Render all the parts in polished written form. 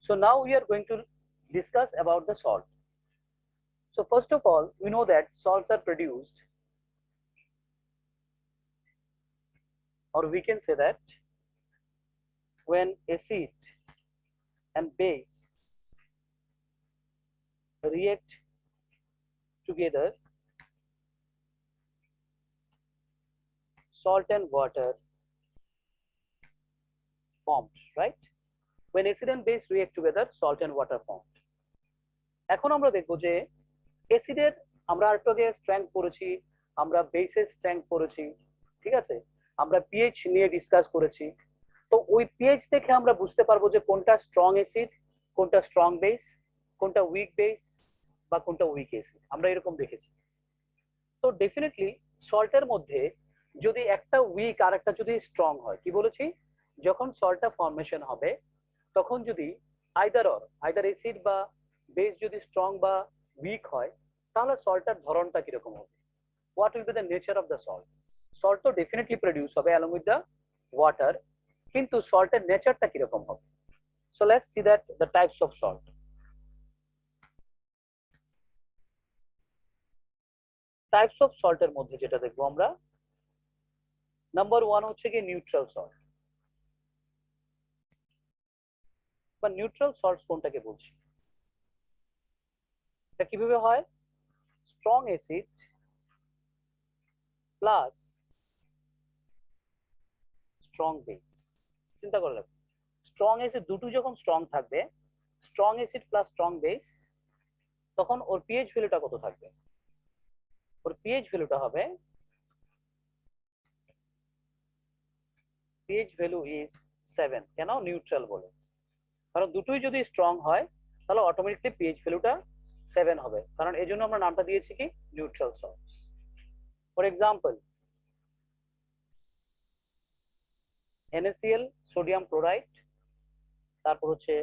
So now we are going to discuss about the salt. So first of all, we know that salts are produced, or we can say that when acid and base react together, salt and water formed, right? When acid and base react together, salt and water formed. এখন আমরা দেখবো যে অ্যাসিডের আমরা একটু আগে strength পড়েছি, আমরা বেসের স্ট্রেংথ পড়েছি, ঠিক আছে, আমরা পিএইচ নিয়ে ডিসকাস করেছি। তো ওই পিএইচ দেখে আমরা বুঝতে পারবো যে কোনটা স্ট্রং অ্যাসিড, কোনটা স্ট্রং বেস, কোনটা উইক বেস বা কোনটা উইক অ্যাসিড, আমরা এরকম দেখেছি। তো ডেফিনেটলি সল্টের মধ্যে যদি একটা উইক আর একটা যদি স্ট্রং হয়, কি বলেছি, যখন সল্টটা ফর্মেশন হবে তখন যদি আইদার অ্যাসিড বা বেস যদি স্ট্রং বা উইক হয়, তাহলে সল্টটার ধরনটা কিরকম হবে, what will be the nature of the salt. Salt তো ডেফিনেটলি প্রডিউস হবে অ্যালং উইথ দ্য ওয়াটার, কিন্তু সল্টের নেচারটা কিরকম হবে। So let's see that the types of salt. Types of সল্টের মধ্যে যেটা দেখবো আমরা, নাম্বার 1 হচ্ছে কি নিউট্রাল সল্ট বা নিউট্রাল সল্ট কোনটাকে বলছি, এটা কিভাবে হয়, strong acid plus strong base. চিন্তা করে দেখো, স্ট্রং অ্যাসিড দুটো যখন স্ট্রং থাকবে, strong acid plus strong base, তখন ওর পিএইচ ভ্যালুটা কত থাকবে, ওর পিএইচ ভ্যালুটা হবে, পিএইচ ভ্যালু ইজ 7। কেন নিউট্রাল বলে, কারণ দুটোই যদি স্ট্রং হয় তাহলে অটোমেটিকলি পিএইচ ভ্যালুটা 7 হবে, কারণ এই জন্য আমরা নামটা দিয়েছি কি neutral salts. For example NaCl, sodium chloride, তারপর হচ্ছে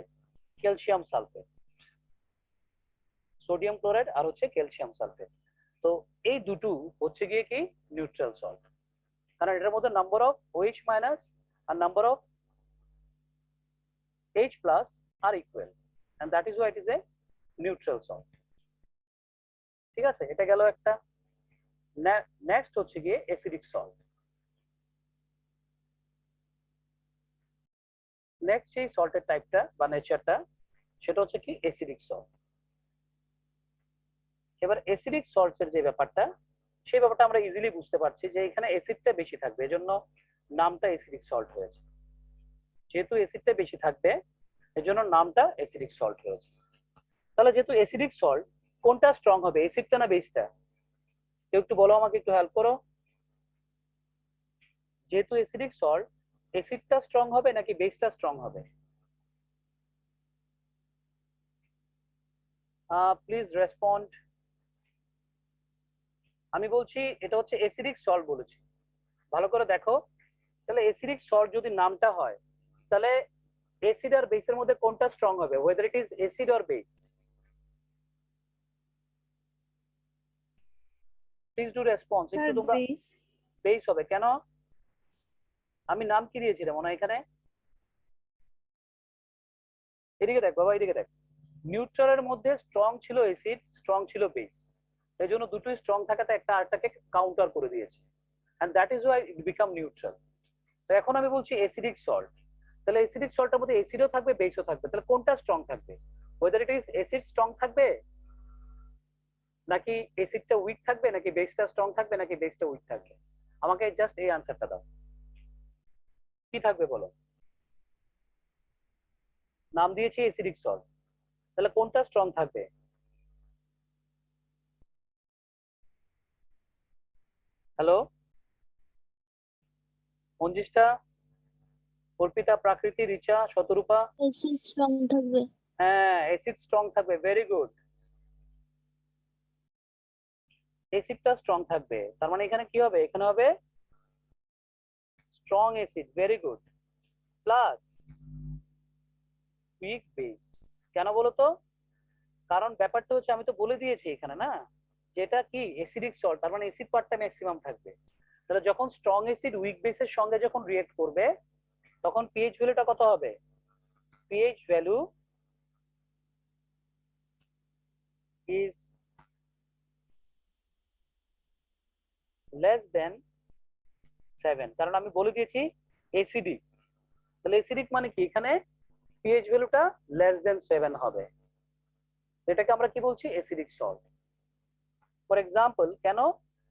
ক্যালসিয়াম সালফেট, সোডিয়াম ক্লোরাইড আর হচ্ছে ক্যালসিয়াম সালফেট। তো এই দুটো হচ্ছে গিয়ে কি নিউট্রাল সল্ট, কারণ এটার মধ্যে নাম্বার অফ OH মাইনাস আর নাম্বার অফ H প্লাস আর equal, and that is why it is a neutral salt. ঠিক আছে, এটা গেল একটা। নেক্সট হচ্ছে গিয়ে অ্যাসিডিক সল্ট। নেক্সট সেই সল্টের টাইপটা বা নেচারটা, সেটা হচ্ছে কি অ্যাসিডিক সল্ট। এবার অ্যাসিডিক সল্টস এর যে ব্যাপারটা, সেই ব্যাপারটা আমরা ইজিলি বুঝতে পারছি যে এখানে অ্যাসিডটা বেশি থাকবে, এজন্য নামটা অ্যাসিডিক সল্ট হয়েছে। যেহেতু অ্যাসিডটা বেশি থাকবে এজন্য নামটা অ্যাসিডিক সল্ট হয়েছে। তাহলে যেহেতু অ্যাসিডিক সল্ট, কোনটা স্ট্রং হবে, অ্যাসিডটা না বেসটা? কেউ একটু বলো আমাকে, একটু হেল্প করো। যেহেতু অ্যাসিডিক সল্ট, অ্যাসিডটা স্ট্রং হবে নাকি বেসটা স্ট্রং হবে? Please respond. আমি বলছি এটা হচ্ছে অ্যাসিডিক সল্ট বলেছি, ভালো করে দেখো। তাহলে অ্যাসিডিক সল্ট যদি নামটা হয়, তাহলে অ্যাসিড আর বেসের মধ্যে কোনটা স্ট্রং হবে, whether it is acid or base? Please do response, একটু তোমরা। বেস। বেস হবে কেন? আমি নাম কি দিয়েছিলাম মনে হয় এখানে, এদিকে দেখ বাবা, এদিকে দেখ। নিউট্রালের মধ্যে স্ট্রং ছিল অ্যাসিড, স্ট্রং ছিল বেস, এই জন্য দুটোই স্ট্রং থাকাতে একটা আরেকটাকে কাউন্টার করে দিয়েছে, and that is why it become neutral. তো এখন আমি বলছি অ্যাসিডিক সল্ট, তাহলে অ্যাসিডিক সল্টের মধ্যে অ্যাসিডও থাকবে বেসও থাকবে, তাহলে কোনটা স্ট্রং থাকবে, whether it is acid strong থাকবে নাকি অ্যাসিডটা উইক থাকবে, নাকি বেসটা স্ট্রং থাকবে, নাকি বেসটা উইক থাকবে? আমাকে জাস্ট এই আনসারটা দাও, কি থাকবে বলো। নাম দিয়েছি অ্যাসিডিক সল্ট, তাহলে কোনটা স্ট্রং থাকবে? হ্যালো মঞ্জিষ্ঠা, অর্পিতা, প্রাকৃতি, রিচা, শতরূপা। অ্যাসিড স্ট্রং থাকবে। হ্যাঁ, অ্যাসিড স্ট্রং থাকবে, ভেরি গুড। অ্যাসিডটা স্ট্রং থাকবে, তার মানে এখানে কি হবে, এখানে হবে strong acid, very good, plus week base. কেন বলো তো? কারণ ব্যাপারটা হচ্ছে, আমি তো বলে দিয়েছি এখানে না, যেটা কি অ্যাসিডিক সল্ট, তার মানে অ্যাসিড পার্টটা ম্যাক্সিমাম থাকবে। তাহলে যখন স্ট্রং অ্যাসিড উইক বেসের সঙ্গে যখন রিয়েক্ট করবে, তখন পিএইচ ভ্যালুটা কত হবে? PH value is less than 7, কারণ আমি বলে দিয়েছি অ্যাসিডিক। তাহলে অ্যাসিডিক মানে কি, এখানে পিএইচ ভ্যালুটা লেস দেন 7 হবে, এটাকে আমরা কি বলছি, অ্যাসিডিক সল্ট। ফর এক্সাম্পল, কেন,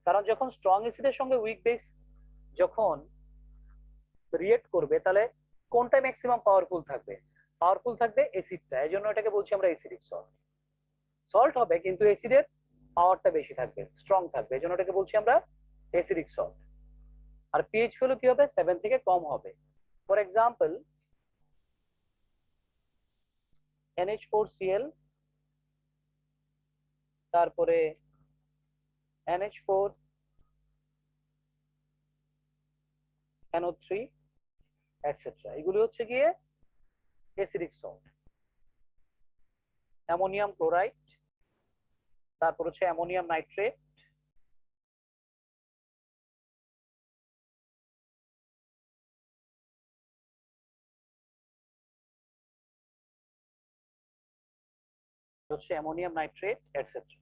কারণ যখন স্ট্রং অ্যাসিডের সঙ্গে উইক বেস যখন রিয়েক্ট করবে, তাহলে কোনটা ম্যাক্সিমাম পাওয়ারফুল থাকবে, পাওয়ারফুল থাকবে অ্যাসিডটা, এই জন্য এটাকে বলছি আমরা অ্যাসিডিক সল্ট। সল্ট হবে কিন্তু অ্যাসিডের পাওয়ারটা বেশি থাকবে, স্ট্রং থাকবে, এই জন্য এটাকে বলছি আমরা অ্যাসিডিক সল্ট। আর পিএইচ ভ্যালু কি হবে, 7 থেকে কম হবে। ফর এক্সাম্পল, NH4Cl, তারপরে NH4 NO3 এটসেট্রা, এগুলো হচ্ছে গিয়ে অ্যাসিডিক সল্ট। অ্যামোনিয়াম ক্লোরাইড, তারপর হচ্ছে অ্যামোনিয়াম নাইট্রেট, হচ্ছে অ্যামোনিয়াম নাইট্রেট এটসেট্রা,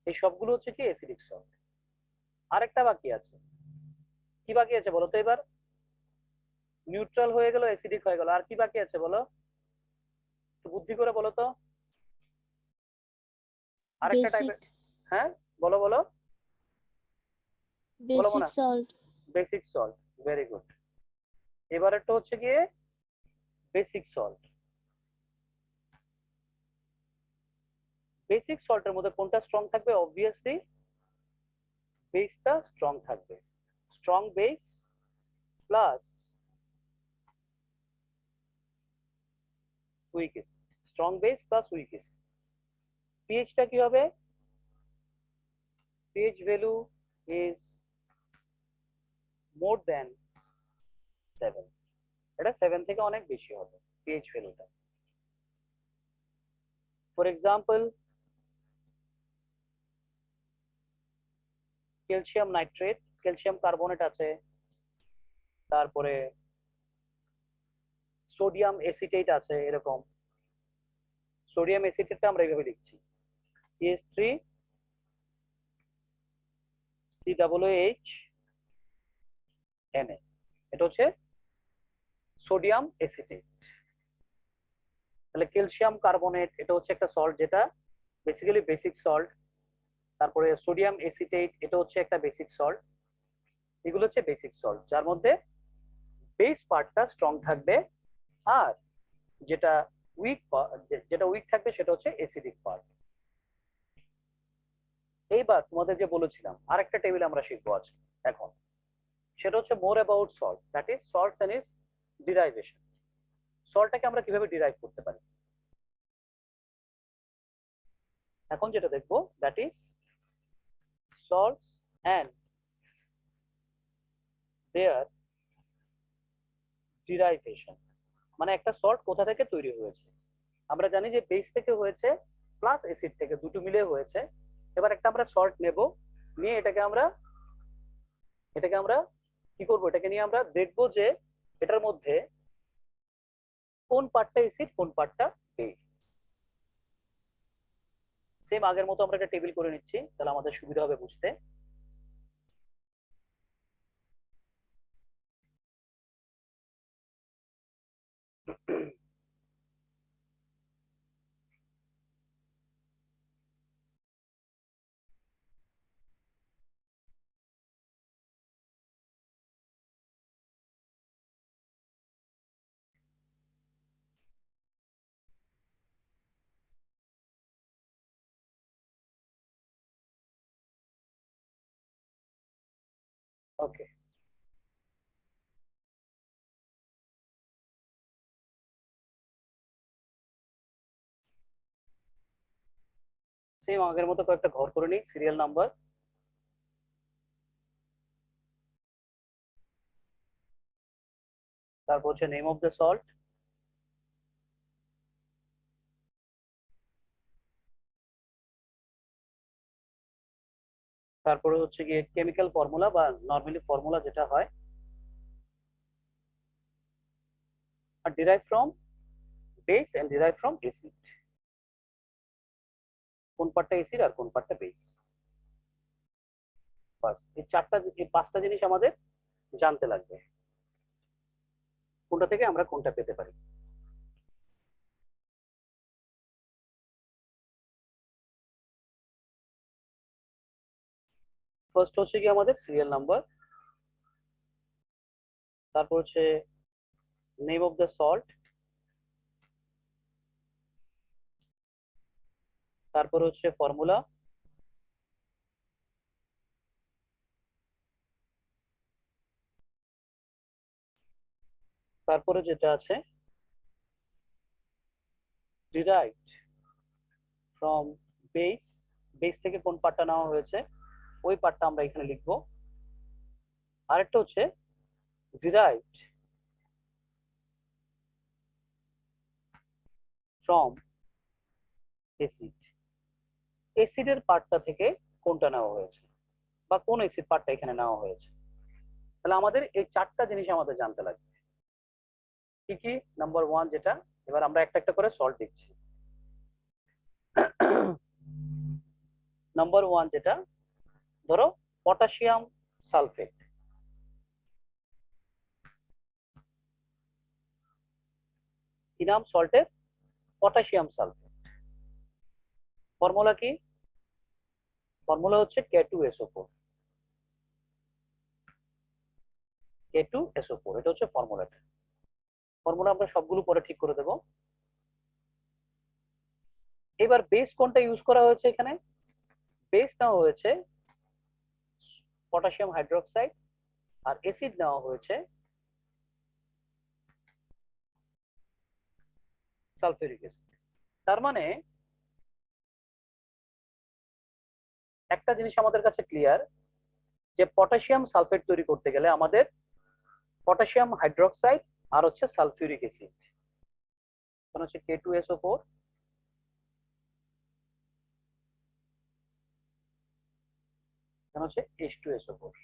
এই সবগুলো হচ্ছে কি অ্যাসিডিক সল্ট। আরেকটা বাকি আছে, কি বাকি আছে বলো তো এবার, নিউট্রাল হয়ে গেল, অ্যাসিডিক হয়ে গেল, আর কি বাকি আছে বলো, একটু বুদ্ধি করে বলো তো। আরেকটা বেসিক টাইপের, হ্যাঁ বলো বলো বলো বেসিক না, salt basic salt, very good. এবারেরটা হচ্ছে গিয়ে বেসিক সল্ট। বেসিক সল্টের মধ্যে কোনটা স্ট্রং থাকবে, অবভিয়াসলি বেসটা স্ট্রং থাকবে, strong base plus weak acid, strong base plus weak acid. পিএইচটা কি হবে, pH value is more than 7, এটা 7 থেকে অনেক বেশি হবে পিএইচ ভ্যালুটা। For example, calcium nitrate, calcium carbonate আছে, তারপরে সোডিয়াম এসিটেট আছে, এরকম সোডিয়াম এসিটেটটা আমরা এইভাবে লিখছি CH3 COOH Na, এটা হচ্ছে সোডিয়াম এসিটেট। তাহলে ক্যালসিয়াম কার্বনেট, এটা হচ্ছে একটা সল্ট যেটা বেসিক্যালি বেসিক সল্ট। তারপরে সোডিয়াম এসিটেট, এটা হচ্ছে একটা বেসিক সল্ট। এগুলো হচ্ছে বেসিক সল্ট, যার মধ্যে বেস পার্টটা স্ট্রং থাকবে, আর যেটা উইক থাকবে সেটা হচ্ছে অ্যাসিডিক পার্ট। এইবার তোমাদের যে বলেছিলাম আরেকটা টেবিল আমরা শিখবো আজকে এখন, সেটা হচ্ছে more about salt, that is salts and is derivation. সল্টটাকে আমরা কিভাবে ডিরাইভ করতে পারি, এখন যেটা দেখবো that is salts and their derivation. মানে একটা সল্ট কোথা থেকে তৈরি হয়েছে, আমরা জানি যে বেস থেকে হয়েছে প্লাস অ্যাসিড থেকে, দুটো মিলে হয়েছে। এবার একটা আমরা সল্ট নেব, নিয়ে এটাকে আমরা কি করব, এটাকে নিয়ে আমরা দেখবো যে এটার মধ্যে কোন পার্টটা অ্যাসিড কোন পার্টটা বেস। সেম আগের মতো আমরা একটা টেবিল করে নিচ্ছি, তাহলে আমাদের সুবিধা হবে বুঝতে। ওকে, সেম আগের মতো কয়েকটা ঘর করে নিই, সিরিয়াল নাম্বার, তারপর হচ্ছে নেম অফ দ্য সল্ট, তারপরে হচ্ছে গিয়ে কেমিক্যাল ফর্মুলা বা নর্মালি ফর্মুলা যেটা হয়, আর derive from base and derive from acid. কোন পার্টটা অ্যাসিড আর কোন পার্টটা বেস। বাস এই পাঁচটা জিনিস আমাদের জানতে লাগবে, কোনটা থেকে আমরা কোনটা পেতে পারি। ফার্স্ট হচ্ছে কি আমাদের সিরিয়াল নাম্বার, তারপর হচ্ছে নেম অফ দ্য সল্ট, তারপর হচ্ছে ফর্মুলা, তারপরে যেটা আছে ডিরাইভড ফ্রম বেস, বেস থেকে কোন পার্টটা নেওয়া হয়েছে ওই পার্টটা আমরা এখানে লিখবো। আরেকটা হচ্ছে ডিরাইভড ফ্রম অ্যাসিড, অ্যাসিডের পার্টটা থেকে কোনটা নেওয়া হয়েছে বা কোন অ্যাসিড পার্টটা এখানে নেওয়া হয়েছে। তাহলে আমাদের এই চারটা জিনিস আমাদের জানতে লাগবে। কি কি? নাম্বার ওয়ান যেটা, এবার আমরা একটা একটা করে সল্ট দিচ্ছি। নাম্বার ওয়ান যেটা, ধরো পটাশিয়াম সালফেট, কি নাম সল্টের? Potassium sulphate. ফর্মুলা কি? ফর্মুলা হচ্ছে K2SO4, K2SO4, এটা হচ্ছে ফর্মুলাটা। ফর্মুলা আমরা সবগুলো পরে ঠিক করে দেব। এবার বেস কোনটা ইউজ করা হয়েছে এখানে? বেস নেওয়া হয়েছে পটাশিয়াম হাইড্রোক্সাইড, আর অ্যাসিড নেওয়া হয়েছে সালফিউরিক অ্যাসিড। তার মানে একটা জিনিস আমাদের কাছে ক্লিয়ার, যে পটাশিয়াম সালফেট তৈরি করতে গেলে আমাদের পটাশিয়াম হাইড্রোক্সাইড আর হচ্ছে সালফিউরিক অ্যাসিড, মানে হচ্ছে K2SO4, মানে হচ্ছে H2SO4,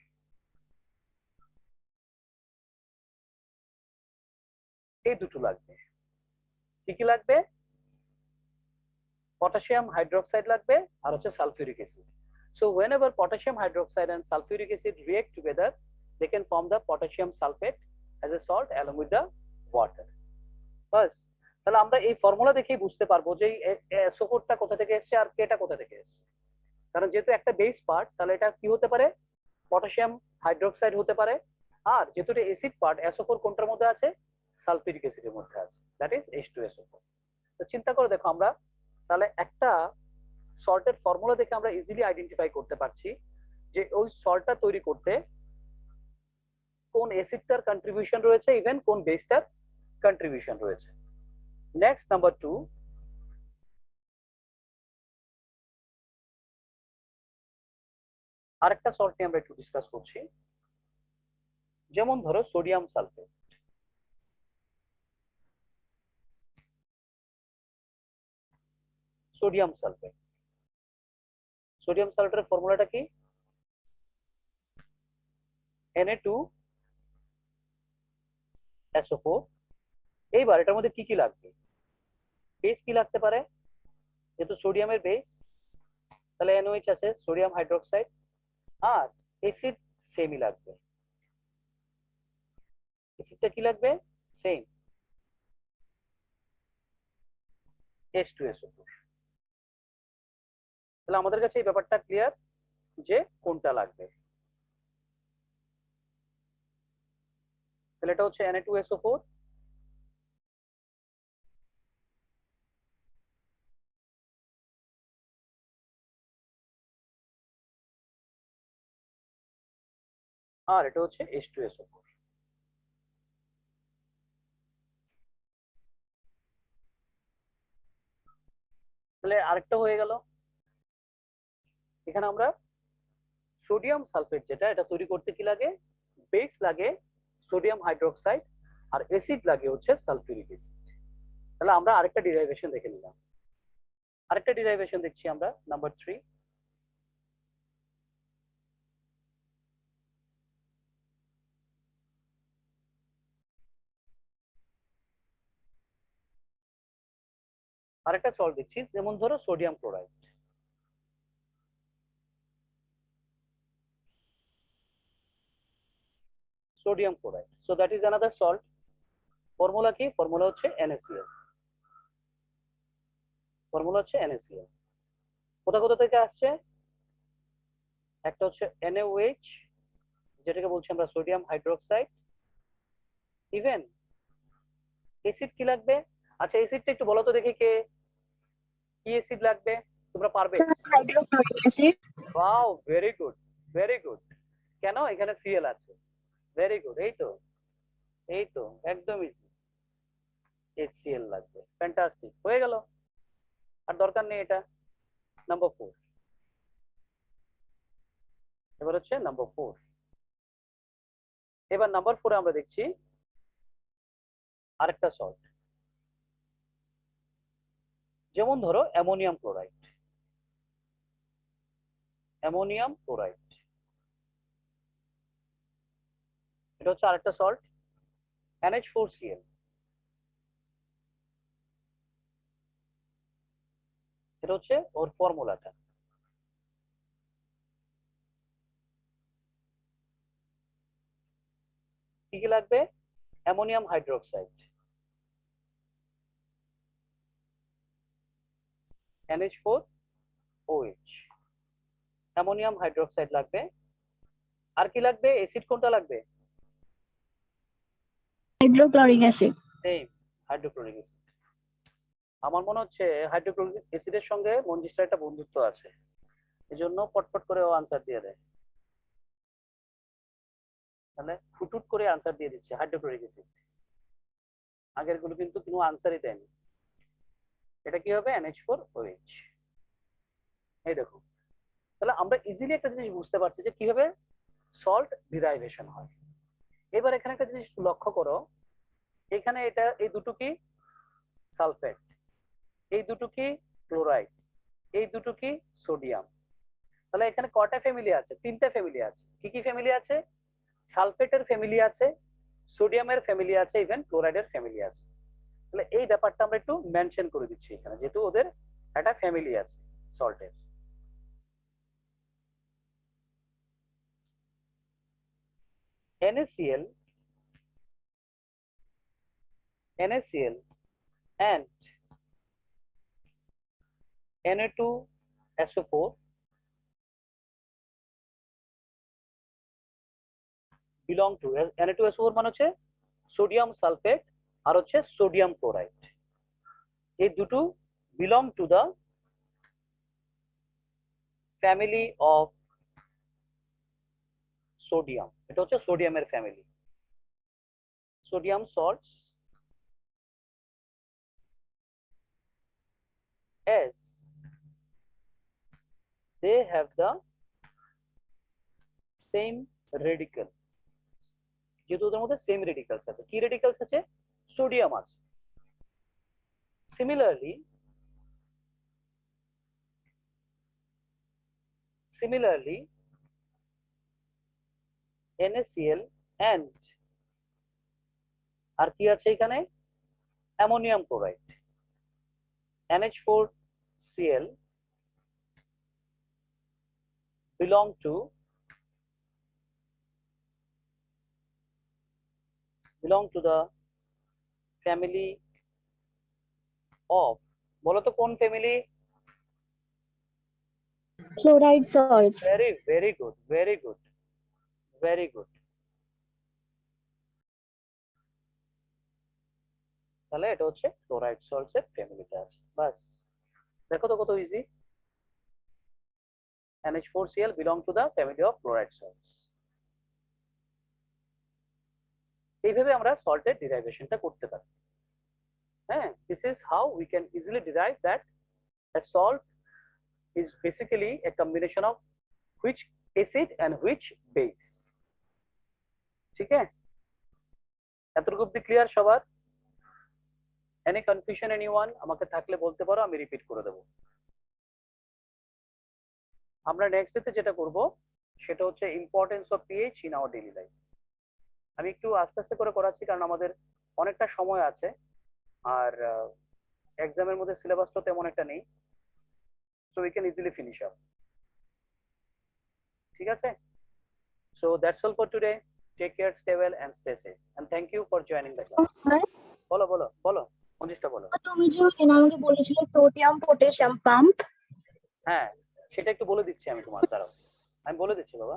এই দুটো লাগবে। কি কি লাগবে? পটাশিয়াম হাইড্রোক্সাইড লাগবে আর হচ্ছে sulphuric acid. So whenever potassium hydroxide and sulfuric acid react together, they can form the potassium sulfate as a salt along with the water. বাস, তাহলে আমরা এই ফর্মুলা দেখেই বুঝতে পারবো যে SO4টা কোথা থেকে এসেছে আর কেটা কোথা থেকে এসেছে। কারণ যেহেতু একটা বেস পার্ট, তাহলে এটা কি হতে পারে? পটাশিয়াম হাইড্রোক্সাইড হতে পারে। আর যেহেতু এটা অ্যাসিড পার্ট, SO4 কোনটার মধ্যে আছে? সালফিউরিক অ্যাসিডের মধ্যে আছে, দ্যাট ইজ H2SO4। তো চিন্তা করে দেখো, আমরা তাহলে একটা সল্টের ফর্মুলা দেখে আমরা ইজিলি আইডেন্টিফাই করতে পারছি যে ওই সল্টটা তৈরি করতে কোন অ্যাসিডটার কন্ট্রিবিউশন রয়েছে, ইভেন কোন বেসটার কন্ট্রিবিউশন রয়েছে। নেক্সট নাম্বার টু, আরেকটা সল্ট নিয়ে আমরা একটু ডিসকাস করছি। যেমন ধরো sodium sulphate, sodium sulphate, sodium সালফেটের ফর্মুলাটা কি? Na2SO4। এইবার এটার মধ্যে কি কি লাগবে? বেস কি লাগতে পারে? যেহেতু সোডিয়ামের বেস, তাহলে NOH আছে, সোডিয়াম হাইড্রোক্সাইড। আর অ্যাসিড সেমই লাগবে। অ্যাসিডটা কি লাগবে? Same, H2SO4। তাহলে আমাদের কাছে এই ব্যাপারটা ক্লিয়ার যে কোনটা লাগবে। তাহলে এটা হচ্ছে Na2SO4, আর এটা হচ্ছে H2SO4। তাহলে আরেকটা হয়ে গেল। এখানে আমরা সোডিয়াম সালফেট যেটা, এটা তৈরি করতে কি লাগে? বেস লাগে সোডিয়াম হাইড্রোক্সাইড, আর অ্যাসিড লাগে হচ্ছে সালফিউরিক অ্যাসিড। তাহলে আমরা আরেকটা ডিরাইভেশন দেখে নিলাম। আরেকটা ডিরাইভেশন দেখছি আমরা, নাম্বার থ্রি। আরেকটা সল্ট দিচ্ছি, যেমন ধরো sodium chloride. Sodium chloride. So that is another salt. Formula কি? ফর্মুলা হচ্ছে NaCl। ফর্মুলা হচ্ছে NaCl। কোথা কোথা থেকে আসছে? একটা হচ্ছে NaOH, যেটাকে বলছি আমরা সোডিয়াম হাইড্রোক্সাইড। ইভেন অ্যাসিড কি লাগবে? আচ্ছা অ্যাসিডটা একটু বলো তো দেখি, কে কি অ্যাসিড লাগবে? তোমরা পারবে? Sir hydrochloric acid. Wow, very good, very good. কেন? এখানে Cl আছে। ভেরি গুড, এই তো, এই তো, একদম ইজি। HCl লাগবে, ফ্যান্টাস্টিক, হয়ে গেল। আর দরকার নেই এটা। নাম্বার 4। এবার হচ্ছে নাম্বার 4। এবার নাম্বার 4 আমরা দেখছি আরেকটা সল্ট। যেমন ধরো অ্যামোনিয়াম ক্লোরাইড। অ্যামোনিয়াম ক্লোরাইড এটা হচ্ছে আরেকটা সল্ট, NH4Cl। এটা হচ্ছে ওর ফর্মুলাটা। কি কি লাগবে? Ammonium hydroxide, NH4OH, ammonium hydroxide লাগবে। আর কি লাগবে? অ্যাসিড কোনটা লাগবে? Hydrochloric acid. Same, hydrochloric acid. আমার মনে হচ্ছে হাইড্রোক্লোরিক অ্যাসিডের সঙ্গে মঞ্জিষ্টার একটা বন্ধুত্ব আছে, এজন্য পটপট করে ও আনসার দিয়ে দেয়। তাহলে ফুটুট করে আনসার দিয়ে দিচ্ছে হাইড্রোক্লোরিক অ্যাসিড। আগের গুলো কিন্তু কোনো আনসারই দেয়নি। এটা কি হবে? NH4OH। এই দেখো, তাহলে আমরা ইজিলি একটা জিনিস বুঝতে পারছি যে কিভাবে সল্ট ডিরাইভেশন হয়। এবার এখানে একটা জিনিস লক্ষ্য করো, এখানে এটা এই দুটো কি? সালফেট। এই দুটো কি? ক্লোরাইড। এই দুটো কি? সোডিয়াম। তাহলে এখানে কয়টা ফ্যামিলি আছে? তিনটা ফ্যামিলি আছে। কি কি ফ্যামিলি আছে? সালফেটের ফ্যামিলি আছে, সোডিয়ামের ফ্যামিলি আছে, ইভেন ক্লোরাইডের ফ্যামিলি আছে। তাহলে এই ব্যাপারটা আমরা একটু মেনশন করে দিচ্ছি এখানে, যেহেতু ওদের একটা ফ্যামিলি আছে সল্টের। NaCl, NaCl and Na2SO4 belong to, Na2SO4 মানে হচ্ছে সোডিয়াম সালফেট আর হচ্ছে সোডিয়াম ক্লোরাইড। এই দুটো belong to the family of sodium. এটা হচ্ছে সোডিয়ামের family. Sodium salts as they have the same radical। যেহেতু ওদের মধ্যে সেম রেডিকালস আছে। কি রেডিকালস আছে? সোডিয়াম আছে। সিমিলারলি NaCl and আর কি আছে এখানে? Ammonium chloride, NH4Cl belong to the family of, বলো তো কোন family? Chloride salts. Very very good, very good, very good. তাহলে এটা হচ্ছে ক্লোরাইড সল্টস এর ফ্যামিলিতে আছে। বাস, দেখো তো কত easy. NH4Cl belong to the family of chloride salts। এইভাবে আমরা সল্টের ডিরাইভেশনটা করতে পারি। হ্যাঁ, this is how we can easily derive that a salt is basically a combination of which acid and which base। ঠিক আছে, এতটুকু অব্দি ক্লিয়ার সবার? Any confusion anyone? আমাকে থাকলে বলতে পারো, আমি রিপিট করে দেবো। আমরা নেক্সট ডেতে যেটা করব সেটা হচ্ছে importance of pH in our daily life. আমি একটু আস্তে আস্তে করে করাচ্ছি, কারণ আমাদের অনেকটা সময় আছে, আর এক্সামের মধ্যে সিলেবাসটা তেমন একটা নেই, so we can easily finish up. ঠিক আছে, so that's all for today. Take care, stay well and stay safe, and thank you for joining the class. বলো বলো বলো, মঞ্জিষ্ঠা বলো। তুমি যে আমাকে বলেছিলে সোডিয়াম পটাশিয়াম পাম্প। হ্যাঁ, সেটা একটু বলে দিচ্ছি আমি তোমার, দাঁড়াও, আমি বলে দিচ্ছি বাবা।